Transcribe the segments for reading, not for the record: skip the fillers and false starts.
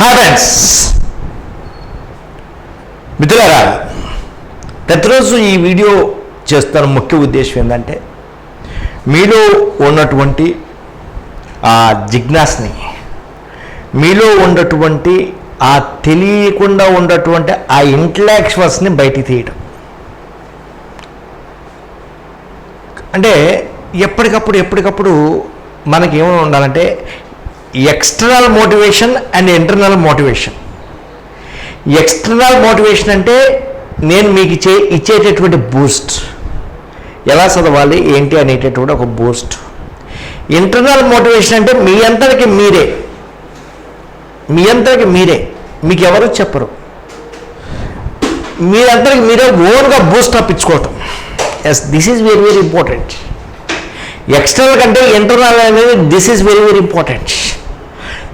Hi friends, మిత్రులారా, ప్రతిరోజు ఈ వీడియో చేస్తున్న ముఖ్య ఉద్దేశం ఏంటంటే మీలో ఉన్నటువంటి ఆ జిజ్ఞాసని, మీలో ఉన్నటువంటి ఆ తెలియకుండా ఉన్నటువంటి ఆ ఇంటలెక్చువల్స్ని బయటికి తీయడం. అంటే ఎప్పటికప్పుడు మనకి ఏమైనా ఉండాలంటే external motivation and internal motivation. External motivation అంటే నేను మీకు ఇచ్చేటటువంటి బూస్ట్, ఎలా చదవాలి ఏంటి అనేటటువంటి ఒక బూస్ట్. ఇంటర్నల్ మోటివేషన్ అంటే మీ అంతటికి మీరే, మీకు ఎవరు చెప్పరు, మీరందరికి మీరే ఓన్గా బూస్ట్ అప్ ఇచ్చుకోవటం. Yes, this is very very important. External కంటే ఇంటర్నల్ అనేది this is very very important.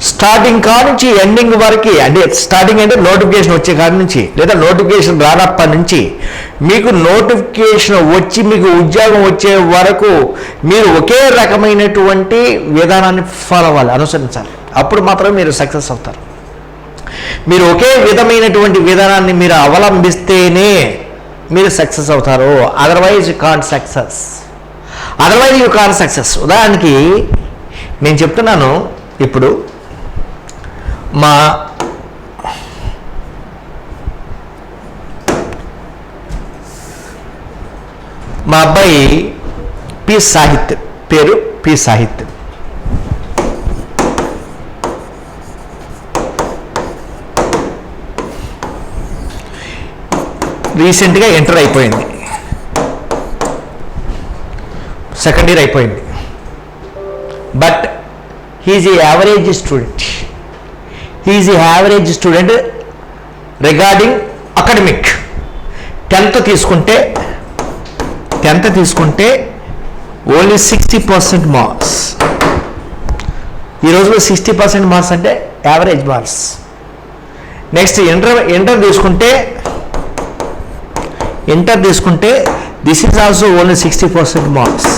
Starting కాడ నుంచి ఎండింగ్ వరకు, అంటే స్టార్టింగ్ అంటే నోటిఫికేషన్ వచ్చే కాడ నుంచి, లేదా నోటిఫికేషన్ రానప్పటి నుంచి మీకు నోటిఫికేషన్ వచ్చి మీకు ఉద్యోగం వచ్చే వరకు మీరు ఒకే రకమైనటువంటి విధానాన్ని ఫాలో అవ్వాలి, అనుసరించాలి. అప్పుడు మాత్రమే మీరు సక్సెస్ అవుతారు. మీరు ఒకే విధమైనటువంటి విధానాన్ని మీరు అవలంబిస్తేనే మీరు సక్సెస్ అవుతారు. Otherwise you can't success. ఉదాహరణకి నేను చెప్తున్నాను, ఇప్పుడు మా అబ్బాయి పి సాహిత్, పేరు పి సాహిత్. రీసెంట్గా ఇంటర్ అయిపోయింది, సెకండ్ ఇయర్ అయిపోయింది. But he is a average student regarding academic. Tenth తీసుకుంటే ఓన్లీ 60% మార్క్స్. ఈ రోజులో 60% మార్క్స్ అంటే యావరేజ్ మార్క్స్. నెక్స్ట్ ఇంటర్ తీసుకుంటే this is also only 60% marks.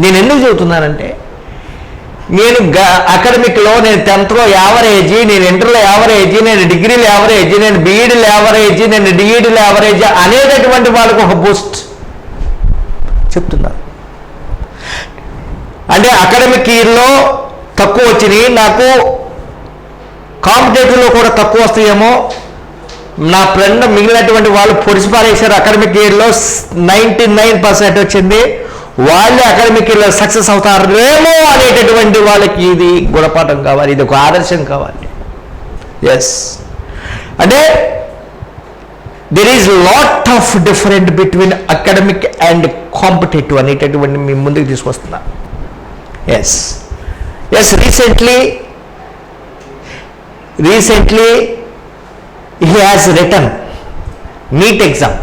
నేను ఎందుకు చెబుతున్నానంటే, నేను అకాడమిక్లో నేను 10th యావరేజీ, నేను ఇంటర్లో యావరేజీ, నేను డిగ్రీలో యావరేజీ, నేను బీఈడీలో యావరేజీ, నేను డిఈడీలో యావరేజీ అనేటటువంటి వాళ్ళకు ఒక బూస్ట్ చెప్తున్నాను. అంటే అకాడమిక్ ఇయర్లో తక్కువ వచ్చినాయి, నాకు కాంపిటేటివ్లో కూడా తక్కువ వస్తాయేమో. నా ఫ్రెండ్ మిగిలినటువంటి వాళ్ళు పొడిసిపారేశారు, అకాడమిక్ ఇయర్లో 99% వచ్చింది, వాళ్ళు అకాడమిక్ ఇయర్లో సక్సెస్ అవుతారేమో అనేటటువంటి వాళ్ళకి ఇది గుణపాఠం కావాలి, ఇది ఒక ఆదర్శం కావాలి. ఎస్, అంటే there is lot of different between academic and competitive అనేటటువంటి మీ ముందుకు తీసుకొస్తున్నా. Yes, recently he has written NEET exam.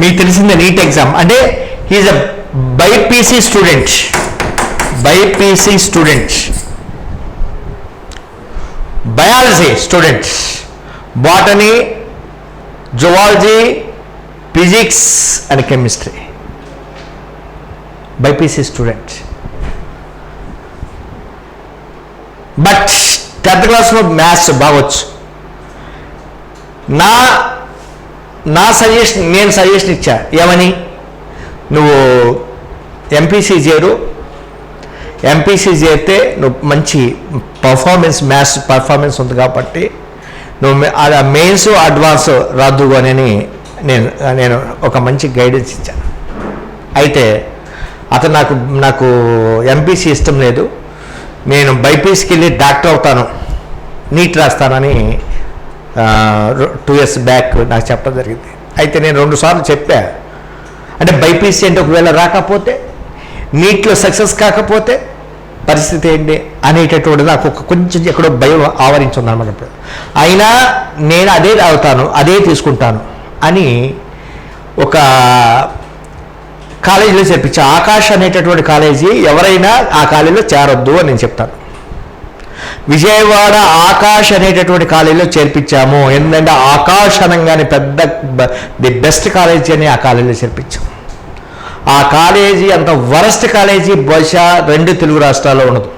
మీకు తెలిసిందే NEET ఎగ్జామ్ అంటే he is a BiPC student, biology student, botany, zoology, physics and chemistry, BiPC student. But 10th క్లాస్లో maths బాగొచ్చు. నేను suggestion ఇచ్చా, ఏమని, నువ్వు ఎంపీసీ చేరితే నువ్వు మంచి మ్యాథ్స్ పర్ఫార్మెన్స్ ఉంది కాబట్టి నువ్వు మెయిన్స్ అడ్వాన్స్ రాదు అని నేను ఒక మంచి గైడెన్స్ ఇచ్చాను. అయితే అతను నాకు ఎంపీసీ ఇష్టం లేదు, నేను బైపీసీకి వెళ్ళి డాక్టర్ అవుతాను, నీట్ రాస్తానని 2 years బ్యాక్ నాకు చెప్పడం జరిగింది. అయితే నేను 2 సార్లు చెప్పా, అంటే బైపీసీ అంటే ఒకవేళ రాకపోతే, నీట్లో సక్సెస్ కాకపోతే పరిస్థితి ఏంటి అనేటటువంటి నాకు కొంచెం ఎక్కడో భయం ఆవరించింది అన్నమాట. అయినా నేను అదే అవుతాను, అదే తీసుకుంటాను అని ఒక కాలేజీలో చేర్పించా. ఆకాష్ అనేటటువంటి కాలేజీ, ఎవరైనా ఆ కాలేజీలో చేరొద్దు అని నేను చెప్తాను. విజయవాడ ఆకాష్ అనేటటువంటి కాలేజీలో చేర్పించాము. ఎందుకంటే ఆకాష్ అనగానే పెద్ద ది బెస్ట్ కాలేజీ అని ఆ కాలేజీలో చేర్పించాము. ఆ కాలేజీ అంత వరస్ట్ కాలేజీ బహుశా 2 తెలుగు రాష్ట్రాల్లో ఉండదు.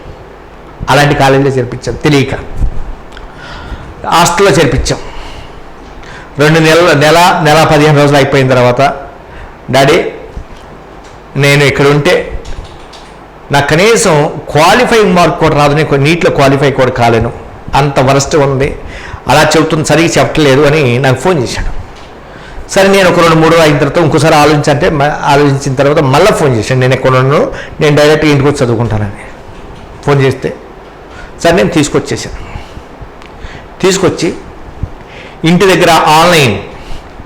అలాంటి కాలేజీలో చేర్పించాం, తెలియక హాస్టల్లో చేర్పించాం. 2 నెల 15 రోజులు అయిపోయిన తర్వాత, డాడీ నేను ఇక్కడ ఉంటే నాకు కనీసం క్వాలిఫైయింగ్ మార్క్ కూడా రాదు, నేను నీట్లో క్వాలిఫై కూడా కాలేను, అంత వరస్ట్ ఉంది, అలా చెబుతుంది, సరిగ్గా చెప్పట్లేదు అని నాకు ఫోన్ చేశాడు. సరే నేను ఒక 2-3 అయిన తర్వాత ఇంకోసారి ఆలోచించిన తర్వాత మళ్ళీ ఫోన్ చేశాను. నేను ఎక్కడ ఉన్నాను, నేను డైరెక్ట్గా ఇంటికి వచ్చి చదువుకుంటానని ఫోన్ చేస్తే సరే నేను తీసుకొచ్చి ఇంటి దగ్గర ఆన్లైన్,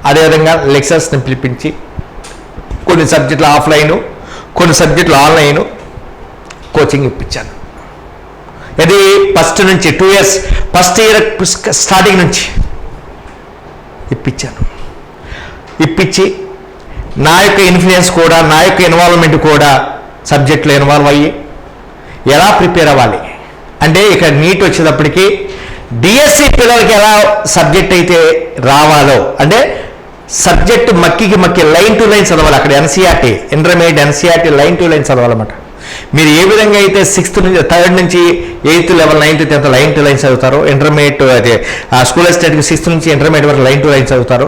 అదేవిధంగా లెక్చర్స్ని పిలిపించి కొన్ని సబ్జెక్టులు ఆఫ్లైను, కొన్ని సబ్జెక్టులు ఆన్లైను కోచింగ్ ఇప్పించాను. ఇది ఫస్ట్ నుంచి 2 years ఫస్ట్ ఇయర్ స్టార్టింగ్ నుంచి ఇప్పించి నా యొక్క ఇన్ఫ్లుయెన్స్ కూడా, నా యొక్క ఇన్వాల్వ్మెంట్ కూడా సబ్జెక్టులో ఇన్వాల్వ్ అయ్యి ఎలా ప్రిపేర్ అవ్వాలి అంటే, ఇక్కడ నీట్ వచ్చేటప్పటికి డిఎస్సి పిల్లలకి ఎలా సబ్జెక్ట్ అయితే రావాలో, అంటే సబ్జెక్టు మక్కి లైన్ టు లైన్ చదవాలి. అక్కడ NCERT, intermediate NCERT line to line చదవాలన్నమాట. మీరు ఏ విధంగా అయితే 3rd నుంచి 8th level 9th 10th line to line చదువుతారో, ఇంటర్మీడియట్ అదే స్కూల్ అసిస్టెంట్కి 6th నుంచి ఇంటర్మీడియట్ వరకు లైన్ టు లైన్ చదువుతారో,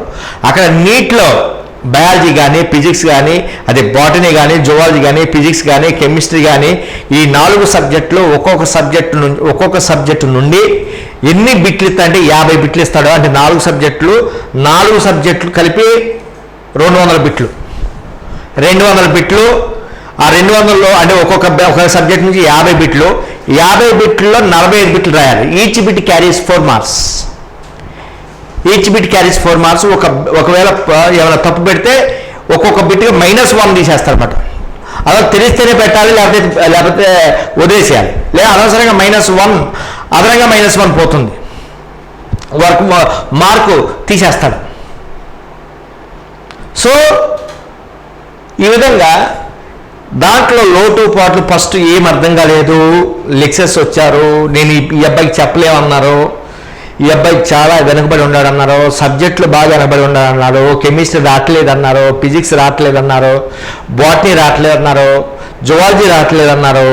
అక్కడ నీట్లో బయాలజీ కానీ, ఫిజిక్స్ కానీ, అదే బాటనీ కానీ, జువాలజీ కానీ, ఫిజిక్స్ కానీ, కెమిస్ట్రీ కానీ, ఈ 4 సబ్జెక్టులు ఒక్కొక్క సబ్జెక్టు నుండి ఎన్ని బిట్లు ఇస్తా అంటే 50 బిట్లు ఇస్తాడు. అంటే 4 సబ్జెక్టులు కలిపి 200 బిట్లు. 200 బిట్లు. ఆ 200లో అంటే ఒక్కొక్క సబ్జెక్ట్ నుంచి 50 బిట్లు. 50 బిట్లలో 45 బిట్లు రాయాలి. Each bit carries 4 marks. ఒకవేళ ఏమైనా తప్పు పెడితే ఒక్కొక్క బిట్గా -1 తీసేస్తారన్నమాట. అలా తెలిస్తేనే పెట్టాలి, లేకపోతే వదిలేసేయాలి. లేదా అనవసరంగా -1 అదనంగా -1 పోతుంది, మార్కు తీసేస్తాడు. సో ఈ విధంగా దాంట్లో లోటుపాట్లు ఫస్ట్ ఏం అర్థం కాలేదు. లెక్చర్స్ వచ్చారు, నేను ఈ అబ్బాయికి చెప్పలేమన్నారు, ఈ అబ్బాయికి చాలా వెనకబడి ఉన్నాడన్నారు, సబ్జెక్టులు బాగా వెనకబడి ఉన్నాడన్నారు, కెమిస్ట్రీ రావట్లేదన్నారు, ఫిజిక్స్ రావట్లేదన్నారు, బాటనీ రావట్లేదన్నారు, జువాలజీ రావట్లేదన్నారు,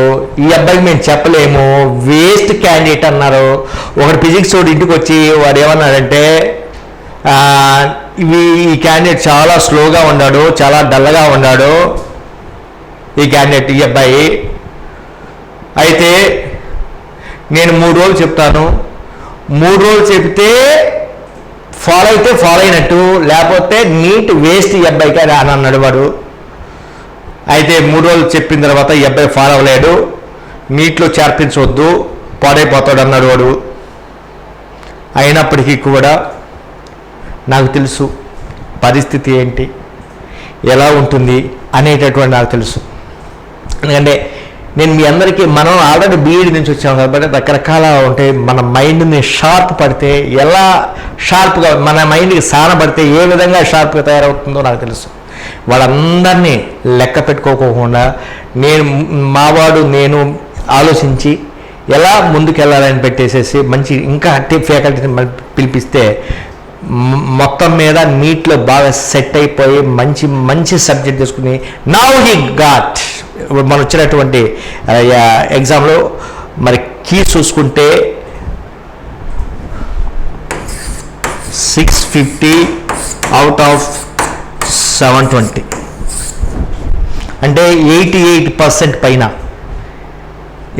ఈ అబ్బాయికి మేము చెప్పలేము, వేస్ట్ క్యాండిడేట్ అన్నారు. ఒకటి ఫిజిక్స్ తోటి ఇంటికి వచ్చి వాడు ఏమన్నాడంటే, ఈ క్యాండిడేట్ చాలా స్లోగా ఉన్నాడు, చాలా డల్గా ఉన్నాడు ఈ క్యాండిడేట్, ఈ అబ్బాయి. అయితే నేను 3 రోజులు చెప్తాను, 3 రోజులు చెప్తే ఫాలో అయితే ఫాలో అయినట్టు, లేకపోతే నీట్ వేస్ట్ ఈ అబ్బాయికి అని అన్నాడు వాడు. అయితే 3 రోజులు చెప్పిన తర్వాత ఈ అబ్బాయి ఫాలో అవ్వలేడు, నీట్లో చేర్పించవద్దు పాడైపోతాడు అన్నాడు వాడు. అయినప్పటికీ కూడా నాకు తెలుసు పరిస్థితి ఏంటి, ఎలా ఉంటుంది అనేటటువంటి నాకు తెలుసు. ఎందుకంటే నేను మీ అందరికీ, మనం ఆల్రెడీ బీఈడి నుంచి వచ్చాము కాబట్టి రకరకాల ఉంటాయి. మన మైండ్ని షార్ప్ పడితే, ఎలా షార్ప్గా మన మైండ్కి సానపడితే ఏ విధంగా షార్ప్గా తయారవుతుందో నాకు తెలుసు. వాళ్ళందరినీ లెక్క పెట్టుకోకుండా నేను ఆలోచించి ఎలా ముందుకెళ్ళాలని పెట్టేసేసి మంచి ఇంకా ఫ్యాకల్టీని పిలిపిస్తే మొత్తం మీద నీట్లో బాగా సెట్ అయిపోయి మంచి సబ్జెక్ట్ తీసుకుని నౌ హీ గాట్ మనం వచ్చినటువంటి ఎగ్జామ్లో మరి కీ చూసుకుంటే 650 అవుట్ ఆఫ్ 720 అంటే 88% పైన.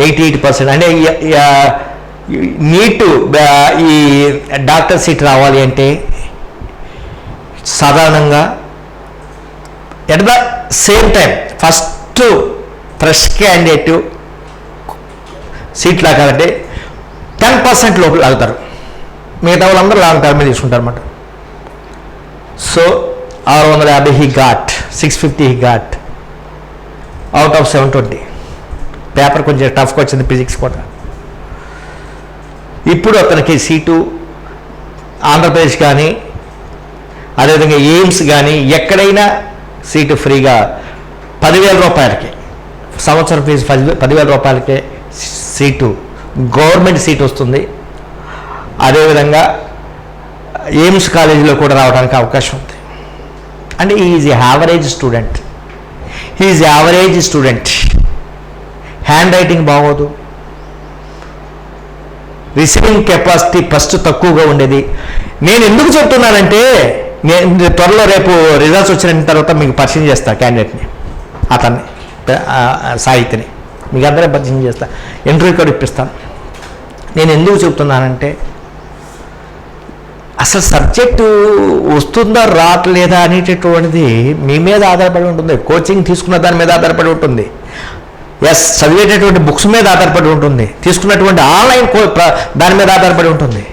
88% అంటే నీటు ఈ డాక్టర్ సీట్ రావాలి అంటే సాధారణంగా at the same time first fresh candidate seat లాగాలంటే 10% లోపల లాగుతారు, మిగతా వాళ్ళందరూ లాంగ్ టర్మ్ తీసుకుంటారు అన్నమాట. So 650 he got, 650 he got out of 720. Paper కొంచెం టఫ్గా వచ్చింది, ఫిజిక్స్ కూడా. ఇప్పుడు అతనికి సీటు ఆంధ్రప్రదేశ్ కానీ అదేవిధంగా ఎయిమ్స్ కానీ ఎక్కడైనా సీటు ఫ్రీగా 10,000 రూపాయలకి, సంవత్సరం ఫీజు 10,000 రూపాయలకే సీటు, గవర్నమెంట్ సీట్ వస్తుంది. అదేవిధంగా ఎయిమ్స్ కాలేజీలో కూడా రావడానికి అవకాశం ఉంది. అంటే is a average student, he is average student, handwriting బాగోదు, రిసీవింగ్ కెపాసిటీ ఫస్ట్ తక్కువగా ఉండేది. నేను ఎందుకు చెప్తున్నానంటే, నేను త్వరలో రేపు రిజల్ట్స్ వచ్చిన తర్వాత మీకు పరిచయం చేస్తా క్యాండిడేట్ని, అతన్ని సాహిత్యని మీకు అందరూ పరిచయం చేస్తా, ఇంటర్వ్యూ కూడా ఇప్పిస్తాను. నేను ఎందుకు చెప్తున్నానంటే, అసలు సబ్జెక్టు వస్తుందా రావట్లేదా అనేటటువంటిది మీ మీద ఆధారపడి ఉంటుంది, కోచింగ్ తీసుకున్న దాని మీద ఆధారపడి ఉంటుంది, ఎస్ చదివేటటువంటి బుక్స్ మీద ఆధారపడి ఉంటుంది, తీసుకున్నటువంటి ఆన్లైన్ దాని మీద ఆధారపడి ఉంటుంది.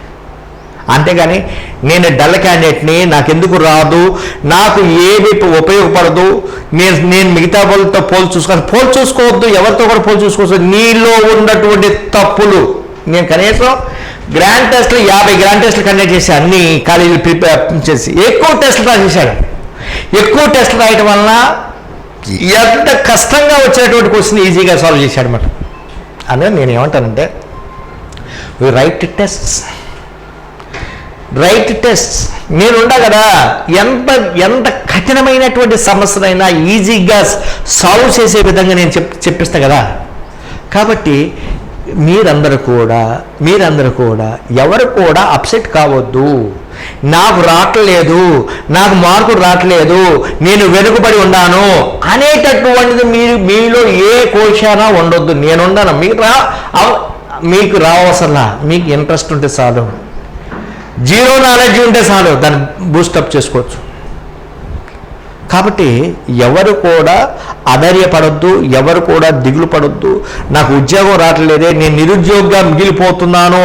అంతేగాని నేను డల్ క్యాండిడేట్ని, నాకెందుకు రాదు, నాకు ఏవి ఉపయోగపడదు, నేను మిగతా వాళ్ళతో పోల్ చూసుకోవద్దు, ఎవరితో కూడా పోల్ చూసుకోవద్దు. నీలో ఉన్నటువంటి తప్పులు, నేను కనీసం గ్రాండ్ టెస్ట్లు 50 గ్రాండ్ టెస్ట్లు కండక్ట్ చేసి అన్ని కాలేజీలు ప్రిపేర్ చేసి ఎక్కువ టెస్టులు రాసేసాడు. ఎక్కువ టెస్టులు రాయటం వలన ఎంత కష్టంగా వచ్చినటువంటి క్వశ్చన్ ఈజీగా సాల్వ్ చేశాడు అన్నమాట. అదే నేను ఏమంటానంటే, రైట్ టెస్ట్ నేనుండా కదా, ఎంత కఠినమైనటువంటి సమస్యనైనా ఈజీగా సాల్వ్ చేసే విధంగా నేను చెప్పిస్తా కదా. కాబట్టి మీరందరూ కూడా ఎవరు కూడా అప్సెట్ కావద్దు, నాకు రావట్లేదు, నాకు మార్కులు రావట్లేదు, నేను వెనుకబడి ఉన్నాను అనేటటువంటిది మీలో ఏ కోశానా ఉండొద్దు. నేనున్నాను, మీకు రావసలా, మీకు ఇంట్రెస్ట్ ఉంటే చాలు, జీరో నాలెడ్జ్ ఉంటే చాలు, దాన్ని బూస్టప్ చేసుకోవచ్చు. కాబట్టి ఎవరు కూడా అధైర్యపడొద్దు, ఎవరు కూడా దిగులు పడొద్దు, నాకు ఉద్యోగం రావట్లేదే, నేను నిరుద్యోగిగా మిగిలిపోతున్నాను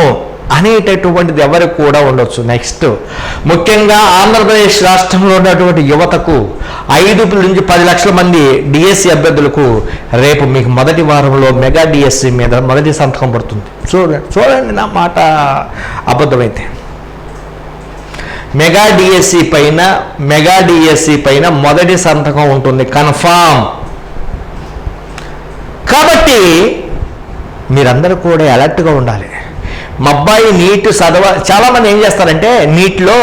అనేటటువంటిది ఎవరికి కూడా ఉండొచ్చు. నెక్స్ట్ ముఖ్యంగా ఆంధ్రప్రదేశ్ రాష్ట్రంలో ఉన్నటువంటి యువతకు 5 నుంచి 10 లక్షల మంది డిఎస్సి అభ్యర్థులకు రేపు మీకు మొదటి వారంలో మెగా డిఎస్సి మీద మొదటి సంతకం పడుతుంది. చూడండి నా మాట అబద్ధమైతే. మెగా డిఎస్సి పైన మొదటి సంతకం ఉంటుంది, కన్ఫామ్. కాబట్టి మీరందరూ కూడా అలర్ట్గా ఉండాలి. మా అబ్బాయి నీట్ చాలామంది ఏం చేస్తారంటే, నీట్లో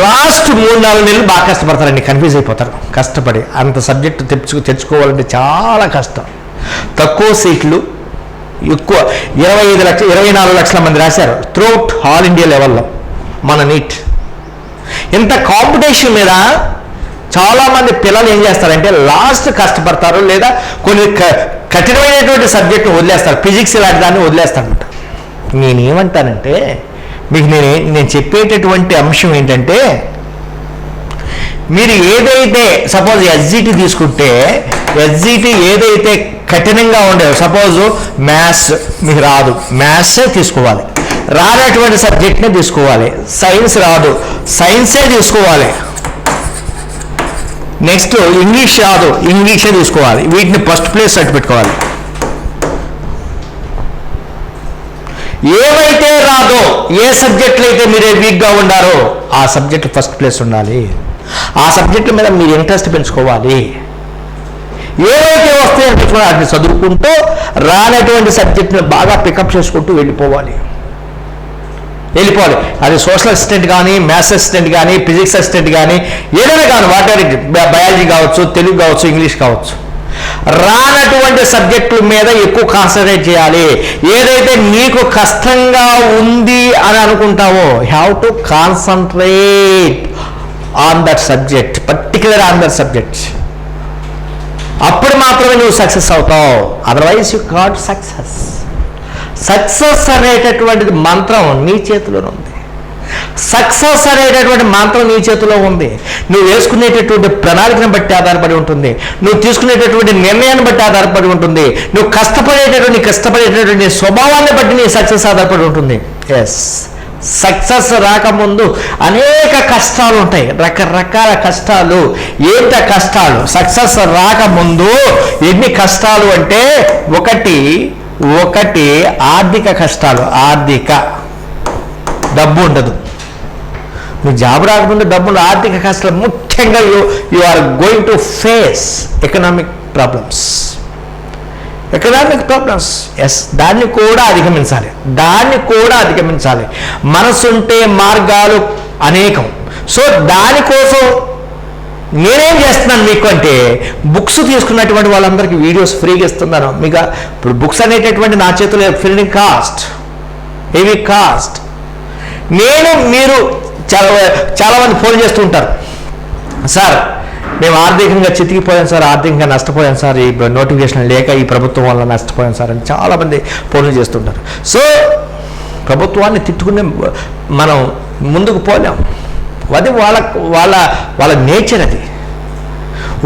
లాస్ట్ 3-4 నెలలు బాగా కష్టపడతారండి, కన్ఫ్యూజ్ అయిపోతారు. కష్టపడి అంత సబ్జెక్టు తెచ్చుకోవాలంటే చాలా కష్టం. తక్కువ సీట్లు, ఎక్కువ 24 లక్షల మంది రాశారు త్రూఅవుట్ ఆల్ ఇండియా లెవెల్లో మన నీట్. ఇంత కాంపిటీషన్ మీద చాలామంది పిల్లలు ఏం చేస్తారంటే లాస్ట్ కష్టపడతారు, లేదా కొన్ని కఠినమైనటువంటి సబ్జెక్టును వదిలేస్తారు, ఫిజిక్స్ లాంటి దాన్ని వదిలేస్తారనమాట. నేనేమంటానంటే, మీకు నేను చెప్పేటటువంటి అంశం ఏంటంటే, మీరు ఏదైతే సపోజ్ ఎస్జిటి తీసుకుంటే, ఎస్జిటి ఏదైతే కఠినంగా ఉండేదో, సపోజ్ మ్యాథ్స్ మీకు రాదు, మ్యాథ్సే తీసుకోవాలి, రానటువంటి సబ్జెక్ట్నే తీసుకోవాలి. సైన్స్ రాదు, సైన్సే తీసుకోవాలి. నెక్స్ట్ ఇంగ్లీష్ రాదు, ఇంగ్లీషే తీసుకోవాలి. వీటిని ఫస్ట్ ప్లేస్ అట్టు పెట్టుకోవాలి. ఏవైతే రాదో, ఏ సబ్జెక్టులు అయితే మీరు వీక్గా ఉండారో ఆ సబ్జెక్టు ఫస్ట్ ప్లేస్ ఉండాలి. ఆ సబ్జెక్టుల మీద మీరు ఇంట్రెస్ట్ పెంచుకోవాలి. ఏవైతే వస్తాయని పెట్టుకుని వాటిని చదువుకుంటూ రానటువంటి సబ్జెక్టుని బాగా పికప్ చేసుకుంటూ వెళ్ళిపోవాలి. అది సోషల్ అసిస్టెంట్ కానీ, మ్యాథ్స్ అసిస్టెంట్ కానీ, ఫిజిక్స్ అసిస్టెంట్ కానీ, ఏదైనా కానీ, వాటర్ బయాలజీ కావచ్చు, తెలుగు కావచ్చు, ఇంగ్లీష్ కావచ్చు. రానటువంటి సబ్జెక్టుల మీద ఎక్కువ కాన్సన్ట్రేట్ చేయాలి. ఏదైతే నీకు కష్టంగా ఉంది అని అనుకుంటావో, have to concentrate on that subject, particular on that subject. అప్పుడు మాత్రమే నువ్వు సక్సెస్ అవుతావు. Otherwise you can't success. Success అనేటటువంటిది మంత్రం నీ చేతిలోనే ఉంది. సక్సెస్ అనేటటువంటి మంత్రం నీ చేతిలో ఉంది. నువ్వు వేసుకునేటటువంటి ప్రణాళికను బట్టి ఆధారపడి ఉంటుంది, నువ్వు తీసుకునేటటువంటి నిర్ణయాన్ని బట్టి ఆధారపడి ఉంటుంది, నువ్వు కష్టపడేటటువంటి స్వభావాన్ని బట్టి నీ సక్సెస్ ఆధారపడి ఉంటుంది. ఎస్, సక్సెస్ రాకముందు అనేక కష్టాలు ఉంటాయి, రకరకాల కష్టాలు. ఏంట కష్టాలు? సక్సెస్ రాకముందు ఎన్ని కష్టాలు అంటే, ఒకటి ఆర్థిక కష్టాలు. డబ్బు ఉండదు. నువ్వు జాబ్ రాకముందు డబ్బు, ఆర్థిక కష్టాలు. ముఖ్యంగా you are going to face economic problems. Yes, దాన్ని కూడా అధిగమించాలి. మనసుంటే మార్గాలు అనేకం. సో దానికోసం నేనేం చేస్తున్నాను మీకు అంటే, బుక్స్ తీసుకున్నటువంటి వాళ్ళందరికీ వీడియోస్ ఫ్రీగా ఇస్తున్నాను. మీకు ఇప్పుడు బుక్స్ అనేటటువంటి నా చేతిలో ఫ్రీ కాస్ట్, హెవీ కాస్ట్. మీరు చాలామంది ఫోన్ చేస్తూ ఉంటారు, సార్ మేము ఆర్థికంగా చితికిపోయాం సార్, ఆర్థికంగా నష్టపోయాం సార్, ఈ నోటిఫికేషన్ లేక ఈ ప్రభుత్వం వల్ల నష్టపోయాం సార్ అని చాలామంది ఫోన్లు చేస్తుంటారు. సో ప్రభుత్వాన్ని తిట్టుకునే మనం ముందుకు పోలేం. అది వాళ్ళ వాళ్ళ వాళ్ళ నేచర్. అది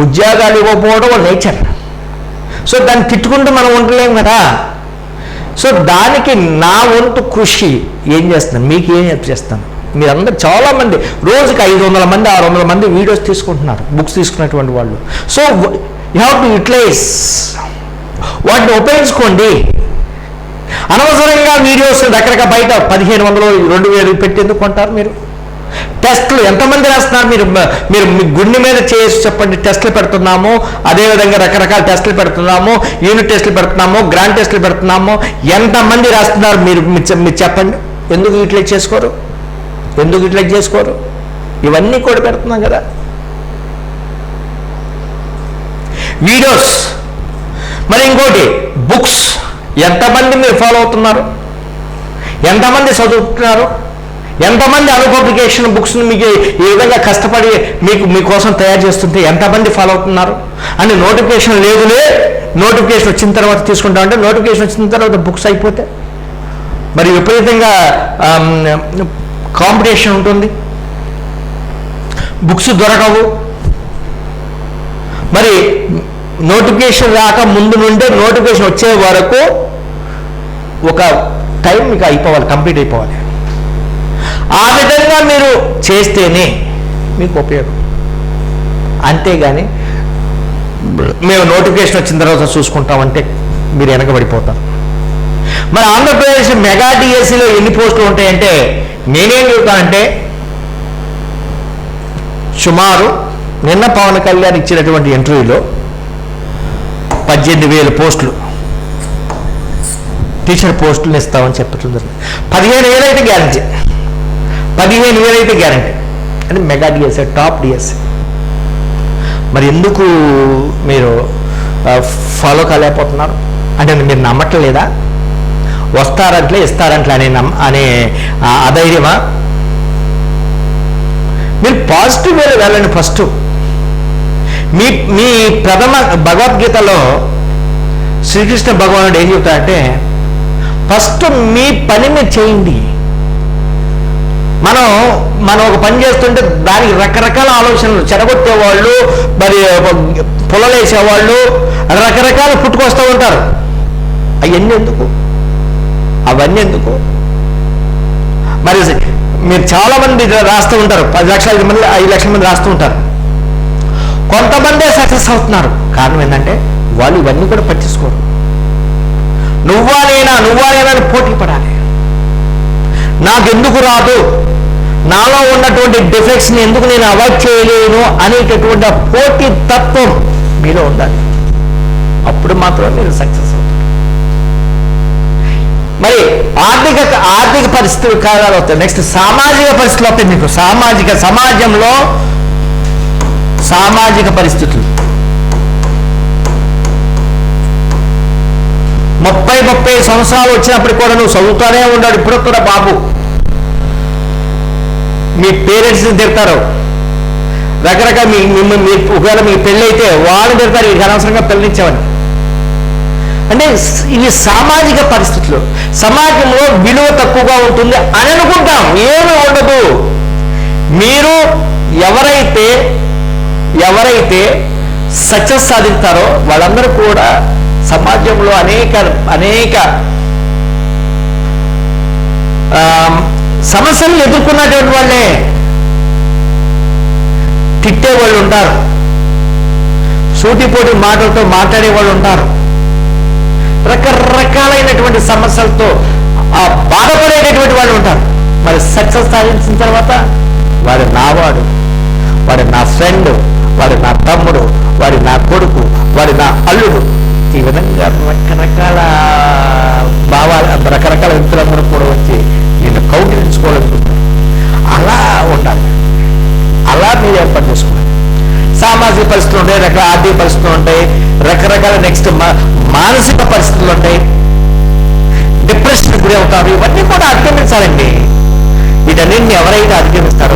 ఉద్యోగాలు ఇవ్వకపోవడం వాళ్ళ నేచర్. సో దాన్ని తిట్టుకుంటూ మనం ఉండలేం కదా. సో దానికి నా వంతు కృషి ఏం చేస్తాను, మీకు ఏం హెల్ప్ చేస్తాను. మీరందరూ చాలామంది రోజుకి 500 మంది 600 మంది వీడియోస్ తీసుకుంటున్నారు, బుక్స్ తీసుకున్నటువంటి వాళ్ళు. So you have to utilise, వాటిని ఉపయోగించుకోండి. అనవసరంగా వీడియోస్ రకరకాల బయట 1500 2000 పెట్టి ఎందుకు కొంటారు మీరు? టెస్టులు ఎంతమంది రాస్తున్నారు? మీరు మీ గుండె మీద చేసి చెప్పండి. టెస్టులు పెడుతున్నాము, అదేవిధంగా రకరకాల టెస్టులు పెడుతున్నాము, యూనిట్ టెస్టులు పెడుతున్నాము, గ్రాండ్ టెస్టులు పెడుతున్నాము. ఎంతమంది రాస్తున్నారు మీరు చెప్పండి. ఎందుకు యూటిలైజ్ చేసుకోరు? ఎందుకు యూటిలైజ్ చేసుకోరు? ఇవన్నీ కూడా పెడుతున్నాం కదా వీడియోస్. మరి ఇంకోటి బుక్స్, ఎంతమంది మీరు ఫాలో అవుతున్నారు? ఎంతమంది చదువుతున్నారు? ఎంతమంది పబ్లికేషన్ బుక్స్ని మీకు ఈ విధంగా కష్టపడి మీకోసం తయారు చేస్తుంటే ఎంతమంది ఫాలో అవుతున్నారు? అని నోటిఫికేషన్ లేదులే, నోటిఫికేషన్ వచ్చిన తర్వాత తీసుకుంటామంటే, నోటిఫికేషన్ వచ్చిన తర్వాత బుక్స్ అయిపోతే మరి విపరీతంగా కాంపిటీషన్ ఉంటుంది, బుక్స్ దొరకవు. మరి నోటిఫికేషన్ రాక ముందు నుండే నోటిఫికేషన్ వచ్చే వరకు ఒక టైం మీకు అయిపోవాలి, కంప్లీట్ అయిపోవాలి. ఆ విధంగా మీరు చేస్తేనే మీకు ఉపయోగం. అంతేగాని మేము నోటిఫికేషన్ వచ్చిన తర్వాత చూసుకుంటామంటే మీరు వెనకబడిపోతారు. మరి ఆంధ్రప్రదేశ్ మెగా డిఎస్సిలో ఎన్ని పోస్టులు ఉంటాయంటే, నేనేం చెబుతానంటే సుమారు నిన్న పవన్ కళ్యాణ్ ఇచ్చినటువంటి ఇంటర్వ్యూలో 18,000 పోస్టులు టీచర్ పోస్టులు ఇస్తామని చెప్తుంది. 15,000 అయితే గ్యారంటీ, 15,000 అయితే గ్యారంటీ. అది మెగా డిఎస్సీ, టాప్ డిఎస్సీ. మరి ఎందుకు మీరు ఫాలో కాలేకపోతున్నారు అంటే మీరు నమ్మట్లేదా? వస్తారంట్లే ఇస్తారంట్లే అనే అధైర్యమా? మీరు పాజిటివ్ వేలో వెళ్ళండి. ఫస్ట్ మీ ప్రథమ భగవద్గీతలో శ్రీకృష్ణ భగవానుడు ఏం చెప్తాడంటే, ఫస్ట్ మీ పని మీరు చేయండి. మనం ఒక పని చేస్తుంటే దానికి రకరకాల ఆలోచనలు, చెడగొట్టేవాళ్ళు, మరి పొలలేసేవాళ్ళు రకరకాల పుట్టుకొస్తూ ఉంటారు. అవన్నీ ఎందుకు? అవన్నీ ఎందుకు? మరి మీరు చాలామంది రాస్తూ ఉంటారు, 10 లక్షల మంది 5 లక్షల మంది రాస్తూ ఉంటారు. కొంతమందే సక్సెస్ అవుతున్నారు. కారణం ఏంటంటే వాళ్ళు ఇవన్నీ కూడా పట్టించుకోరు. నువ్వా నేనా అని పోటీ పడాలి. నాకెందుకు రాదు, నాలో ఉన్నటువంటి డిఫెక్ట్స్ని ఎందుకు నేను అవాయిడ్ చేయలేను అనేటటువంటి ఆ పోటీ తత్వం మీలో ఉండాలి. అప్పుడు మాత్రమే మీరు సక్సెస్ అవుతారు. మరి ఆర్థిక పరిస్థితులు కారణాలు అవుతాయి. నెక్స్ట్ సామాజిక పరిస్థితులు అవుతాయి. మీకు సమాజంలో సామాజిక పరిస్థితులు 30 సంవత్సరాలు వచ్చినప్పటికి కూడా నువ్వు చదువుతానే ఉన్నాడు. ఇప్పుడు కూడా బాబు మీ పేరెంట్స్ని తిడతారు, రకరకాల ఒకవేళ మీ పెళ్ళి అయితే వాళ్ళు తిడతారు, ఇది అనవసరంగా పెళ్ళించామని. అంటే ఇవి సామాజిక పరిస్థితులు. సమాజంలో విలువ తక్కువగా ఉంటుంది అని అనుకుంటాం, ఏమీ ఉండదు. మీరు ఎవరైతే సక్సెస్ సాధిస్తారో వాళ్ళందరూ కూడా సమాజంలో అనేక సమస్యలు ఎదుర్కొన్నటువంటి వాళ్ళే. తిట్టేవాళ్ళు ఉంటారు, సూటిపోటి మాటలతో మాట్లాడే వాళ్ళు ఉంటారు, రకరకాలైనటువంటి సమస్యలతో బాధపడేటటువంటి వాళ్ళు ఉంటారు. మరి సక్సెస్ సాధించిన తర్వాత వాడు నావాడు, వాడు నా ఫ్రెండ్, వాడు నా తమ్ముడు, వాడు నా కొడుకు, వాడు నా అల్లుడు, ఈ విధంగా రకరకాల భావాలు, రకరకాల వ్యక్తులందరూ కూడా వచ్చి నేను కౌగిలించుకోవాలనుకుంటారు. అలా ఉండాలి, అలా మీరు ఏర్పాటు చేసుకోవాలి. సామాజిక పరిస్థితులు ఉంటాయి, రకరకాల ఆర్థిక పరిస్థితులు ఉంటాయి, రకరకాల నెక్స్ట్ మానసిక పరిస్థితులు ఉంటాయి, డిప్రెషన్ గురి అవుతారు. ఇవన్నీ కూడా అధిగమించాలండి. వీటన్నింటిని ఎవరైతే అధిగమిస్తారో